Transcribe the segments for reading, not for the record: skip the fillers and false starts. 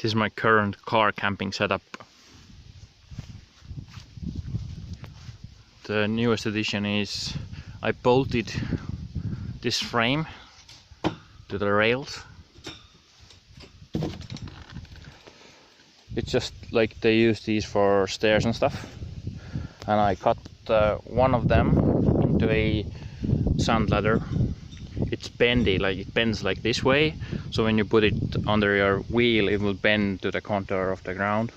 This is my current car camping setup. The newest addition is I bolted this frame to the rails. It's just like they use these for stairs and stuff, and I cut one of them into a sand ladder. It's bendy, like it bends like this way, so when you put it under your wheel it will bend to the contour of the ground.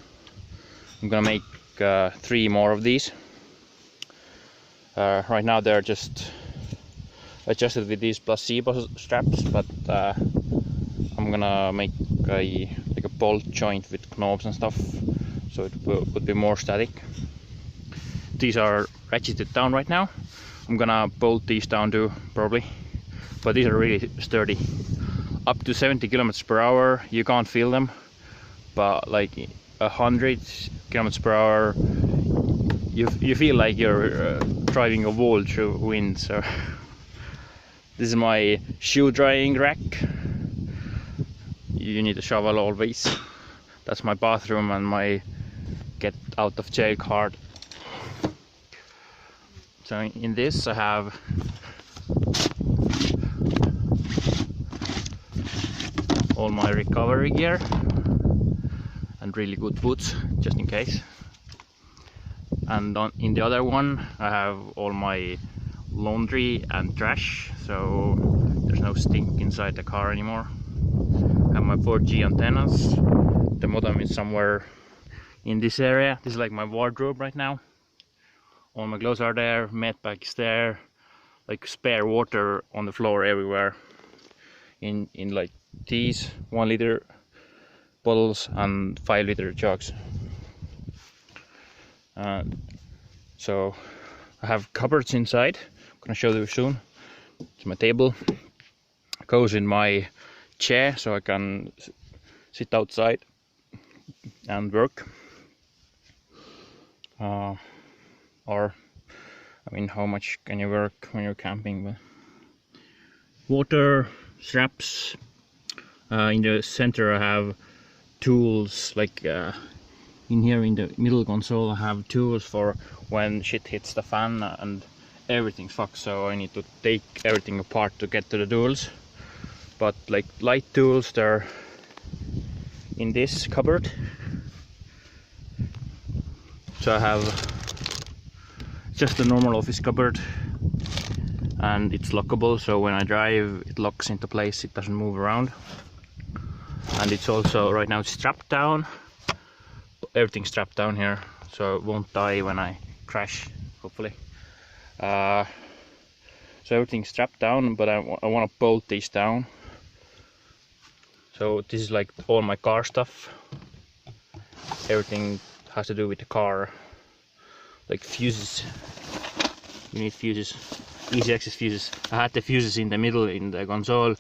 I'm gonna make 3 more of these. Right now they're just adjusted with these placebo straps, but I'm gonna make like a bolt joint with knobs and stuff, so it would be more static. These are ratcheted down right now. I'm gonna bolt these down too, probably, but these are really sturdy. Up to 70 kilometers per hour, you can't feel them, but like 100 kilometers per hour, you feel like you're driving a wall through wind. So this is my shoe drying rack. You need a shovel always. That's my bathroom and my get out of jail card. So in this I have all my recovery gear and really good boots, just in case. And in the other one I have all my laundry and trash, so there's no stink inside the car anymore. I have my 4G antennas. The modem is somewhere in this area. This is like my wardrobe right now. All my clothes are there, medpack is there, like spare water on the floor everywhere. In like these 1 liter bottles and 5 liter jugs. So I have cupboards inside. I'm gonna show you soon. It's my table. It goes in my chair, so I can sit outside and work. Or I mean, how much can you work when you're camping? But water, straps. In the center I have tools, like in here in the middle console I have tools for when shit hits the fan and everything's fucked, so I need to take everything apart to get to the tools. But like light tools, they're in this cupboard. So I have just a normal office cupboard, and it's lockable, so when I drive it locks into place, it doesn't move around. And it's also right now strapped down. Everything's strapped down here, so it won't die when I crash, hopefully. So everything's strapped down, but I want to bolt these down. So this is like all my car stuff. Everything has to do with the car, like fuses. You need fuses, easy access fuses. I had the fuses in the middle in the console,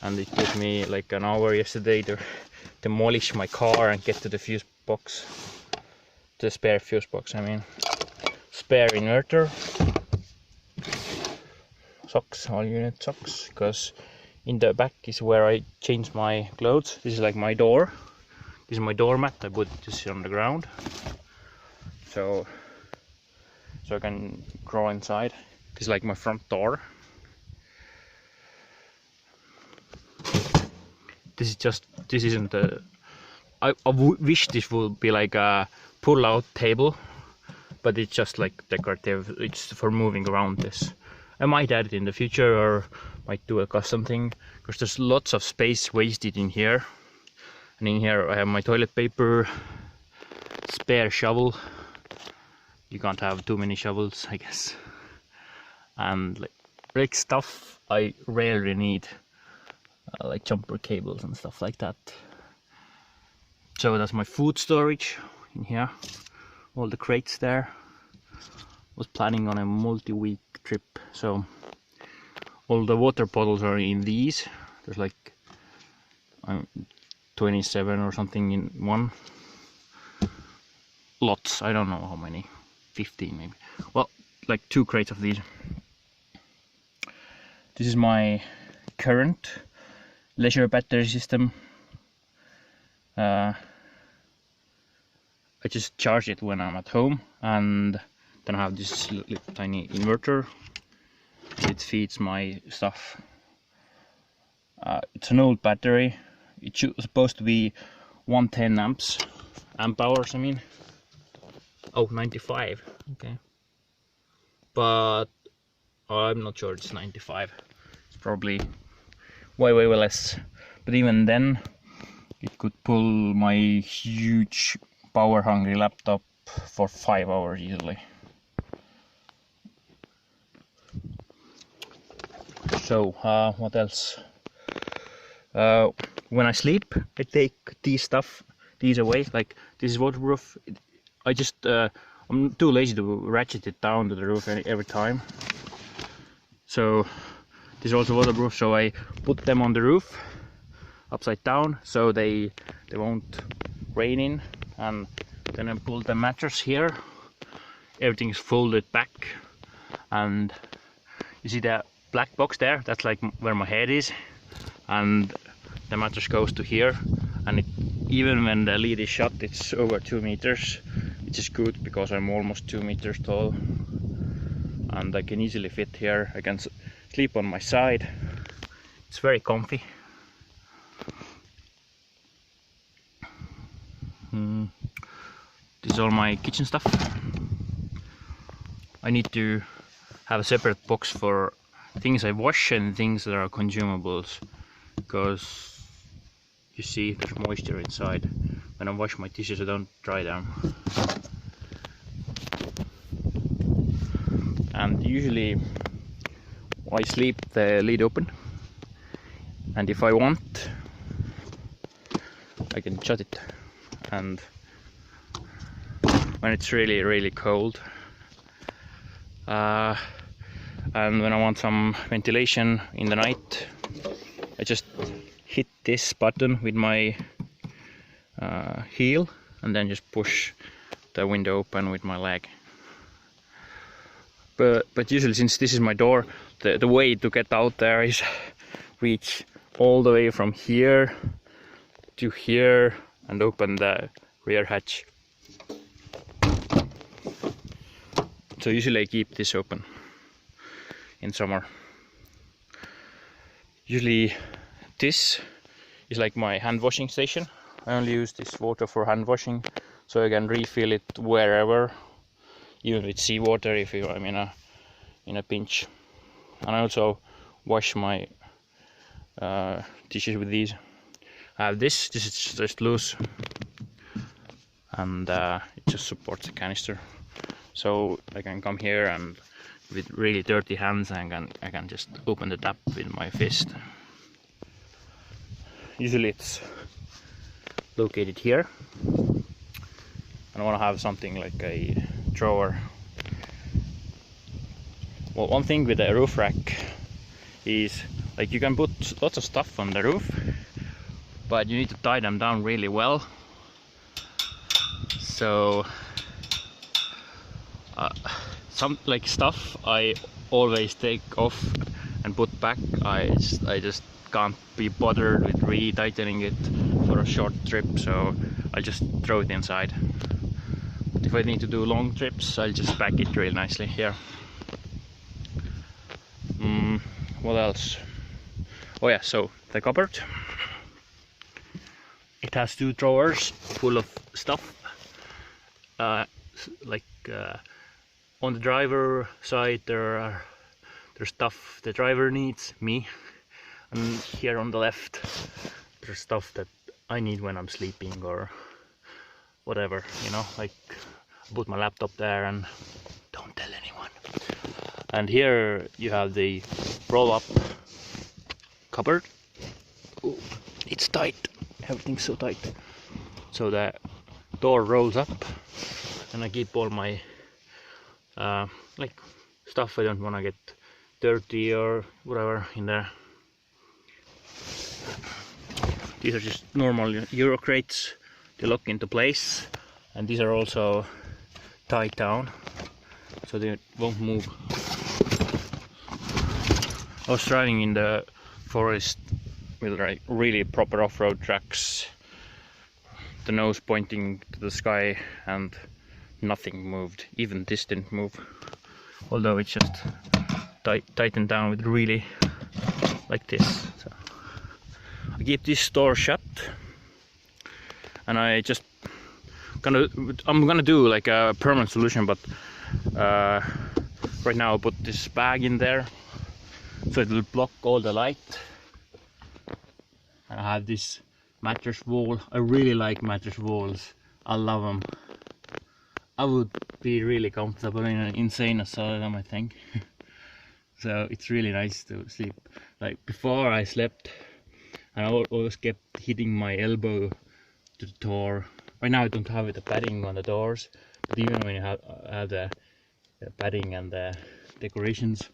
and it took me like an hour yesterday to demolish my car and get to the fuse box, the spare fuse box. I mean, spare inverter, socks, all unit socks, because in the back is where I change my clothes. This is like my door. This is my doormat. I put this on the ground, so I can crawl inside. This is like my front door. This isn't a. I wish this would be like a pull-out table, but it's just like decorative. It's for moving around this. I might add it in the future, or might do a custom thing, because there's lots of space wasted in here. And in here I have my toilet paper, spare shovel. You can't have too many shovels, I guess. And like stuff I rarely need, like jumper cables and stuff like that. So that's my food storage in here. All the crates there. Was planning on a multi-week trip, so all the water bottles are in these. There's like 27 or something in one. Lots, I don't know how many, 15 maybe. Well, like 2 crates of these. This is my current leisure battery system. I just charge it when I'm at home, and then I have this little tiny inverter. It feeds my stuff. It's an old battery. It's supposed to be 110 amp hours. I mean, oh, 95. Okay, but I'm not sure it's 95. It's probably way less. But even then, it could pull my huge power-hungry laptop for 5 hours easily. So, what else? When I sleep, I take these away. Like, this is waterproof. I just, I'm too lazy to ratchet it down to the roof every time. So, this is also waterproof, so I put them on the roof, upside down, so they won't rain in. And then I pull the mattress here. Everything is folded back, and you see that black box there? That's like where my head is, and the mattress goes to here. And even when the lid is shut, it's over 2 meters, which is good because I'm almost 2 meters tall, and I can easily fit here. I can sleep on my side. It's very comfy. This is all my kitchen stuff. I need to have a separate box for things I wash and things that are consumables, because you see there's moisture inside. When I wash my dishes, I don't dry them. And usually I sleep the lid open, and if I want, I can shut it. And when it's really cold, and when I want some ventilation in the night, I just hit this button with my heel, and then just push the window open with my leg. But usually, since this is my door, the way to get out there is reach all the way from here to here and open the rear hatch. So usually I keep this open in summer. Usually this is like my hand washing station. I only use this water for hand washing, so I can refill it wherever, even with seawater if I'm in a pinch. And I also wash my dishes with these. I have this is just loose, and it just supports the canister. So I can come here and with really dirty hands I can just open the tap with my fist. Usually it's located here, and I want to have something like a drawer. Well, one thing with a roof rack is like you can put lots of stuff on the roof, but you need to tie them down really well. So some like stuff I always take off and put back. I just can't be bothered with retightening it for a short trip, so I'll just throw it inside. But if I need to do long trips, I'll just pack it really nicely here. What else? Oh yeah, so the cupboard. It has 2 drawers full of stuff. On the driver side there's stuff the driver needs, me, and here on the left there's stuff that I need when I'm sleeping or whatever, like I put my laptop there and don't tell anyone. And here you have the roll-up cupboard. Ooh, it's tight, everything's so tight. So the door rolls up, and I keep all my like stuff I don't want to get dirty or whatever in there. These are just normal Euro crates. They lock into place, and these are also tied down so they won't move. I was driving in the forest with like really proper off-road tracks the nose pointing to the sky and nothing moved. Even this didn't move, although it's just tightened down with really like this. So I keep this door shut, and I'm gonna do like a permanent solution, but right now I put this bag in there so it will block all the light. And I have this mattress wall. I really like mattress walls. I love them. I would be really comfortable in an insane asylum, I think. So it's really nice to sleep. Like before I slept, and I always kept hitting my elbow to the door. Right now I don't have the padding on the doors, but even when you have the padding and the decorations,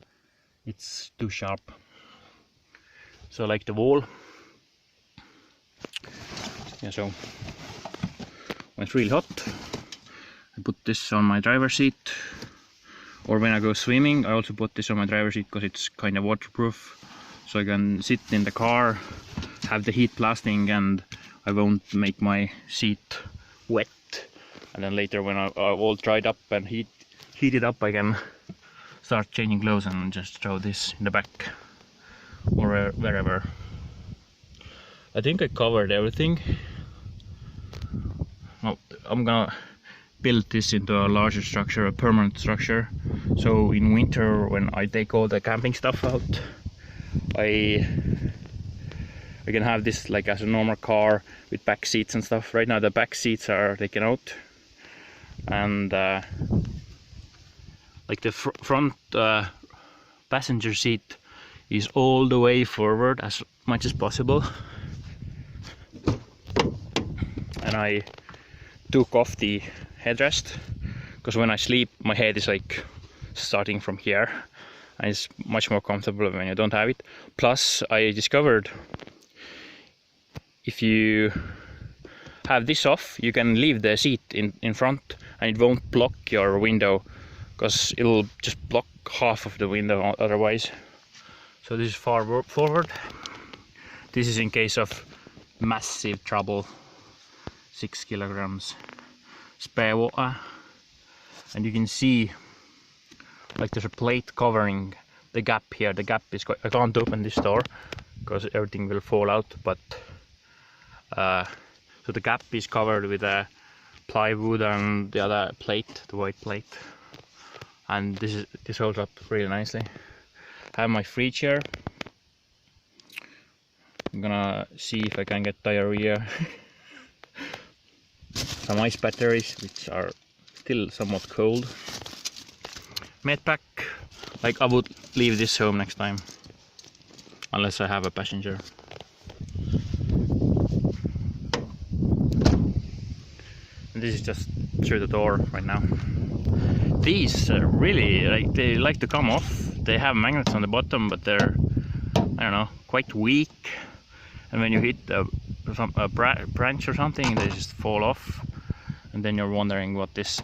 it's too sharp. So like the wall. Yeah, so when it's really hot, I put this on my driver's seat, or when I go swimming I also put this on my driver's seat because it's kind of waterproof, so I can sit in the car, have the heat blasting, and I won't make my seat wet. And then later when I'm all dried up and heated up, I can start changing clothes and just throw this in the back or wherever. I think I covered everything. Well, I'm gonna build this into a larger structure, a permanent structure. So in winter, when I take all the camping stuff out, I can have this like as a normal car with back seats and stuff. Right now the back seats are taken out, and like the front passenger seat is all the way forward as much as possible. And I took off the headrest because when I sleep my head is like starting from here, and it's much more comfortable when you don't have it. Plus I discovered if you have this off, you can leave the seat in front and it won't block your window, because it'll just block half of the window otherwise. So this is far forward. This is in case of massive trouble. 6 kilograms spare water, and you can see like there's a plate covering the gap here. The gap is I can't open this door because everything will fall out, but so the gap is covered with a plywood and the other plate, the white plate, and this holds up really nicely. I have my fridge here. I'm gonna see if I can get diarrhea. Some ice batteries, which are still somewhat cold. Medpack, like I would leave this home next time, unless I have a passenger. And this is just through the door right now. These really, like, they like to come off. They have magnets on the bottom, but they're, I don't know, quite weak. And when you hit a branch or something, they just fall off. And then you're wondering what this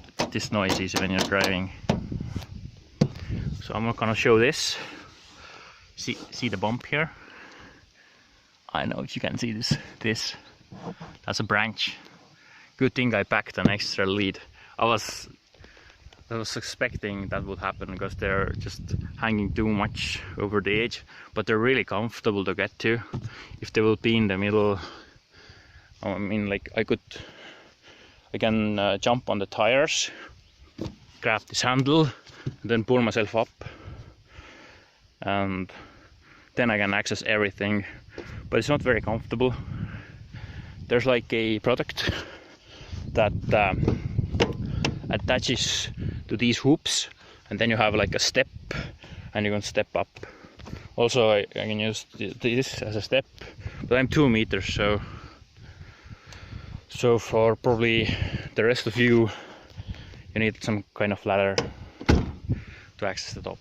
noise is when you're driving. So I'm not gonna show this. See the bump here? I don't know if you can see this. That's a branch. Good thing I packed an extra lead. I was expecting that would happen because they're just hanging too much over the edge, but they're really comfortable to get to. If they will be in the middle, I mean, like I can jump on the tires, grab this handle, and then pull myself up, and then I can access everything. But it's not very comfortable. There's like a product that attaches to these hoops, and then you have like a step, and you can step up. Also, I can use this as a step, but I'm 2 meters, so for probably the rest of you need some kind of ladder to access the top.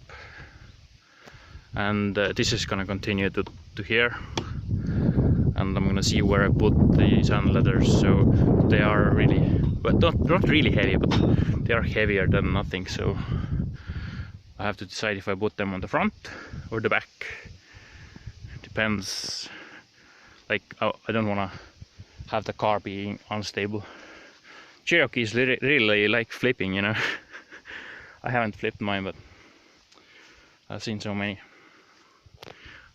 And this is gonna continue to here, and I'm gonna see where I put the sand ladders. So they are really, but not really heavy, but they are heavier than nothing. So I have to decide if I put them on the front or the back. Depends. Like I don't wanna have the car being unstable. Cherokee is really like flipping, you know. I haven't flipped mine, but I've seen so many.